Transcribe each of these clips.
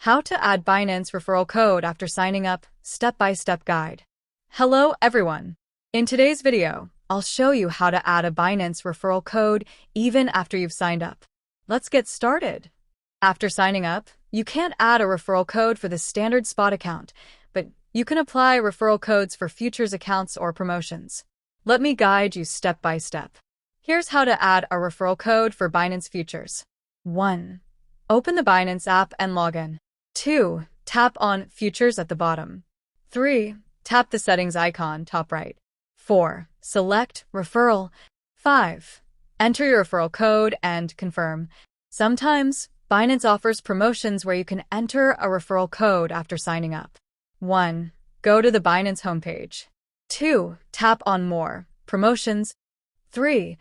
How to add Binance referral code after signing up, step-by-step guide. Hello everyone. In today's video, I'll show you how to add a Binance referral code even after you've signed up. Let's get started. After signing up, you can't add a referral code for the standard spot account, but you can apply referral codes for futures accounts or promotions. Let me guide you step by step. Here's how to add a referral code for Binance Futures. 1. Open the Binance app and log in. 2. Tap on Futures at the bottom. 3. Tap the settings icon top right. 4. Select Referral. 5. Enter your referral code and confirm. Sometimes, Binance offers promotions where you can enter a referral code after signing up. 1. Go to the Binance homepage. 2. Tap on More Promotions. 3.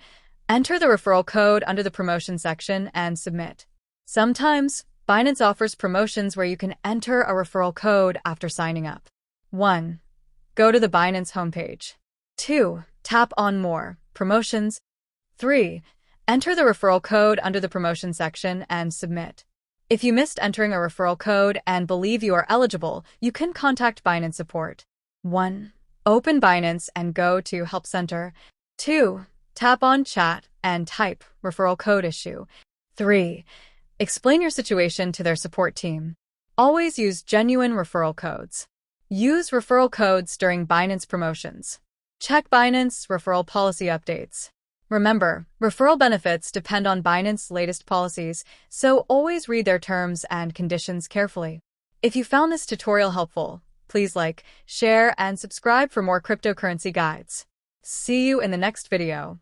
Enter the referral code under the promotion section and submit. Sometimes, Binance offers promotions where you can enter a referral code after signing up. 1. Go to the Binance homepage. 2. Tap on More Promotions. 3. Enter the referral code under the promotion section and submit. If you missed entering a referral code and believe you are eligible, you can contact Binance support. 1. Open Binance and go to Help Center. 2. Tap on Chat and type referral code issue. 3. Explain your situation to their support team. Always use genuine referral codes. Use referral codes during Binance promotions. Check Binance referral policy updates. Remember, referral benefits depend on Binance's latest policies, so always read their terms and conditions carefully. If you found this tutorial helpful, please like, share, and subscribe for more cryptocurrency guides. See you in the next video.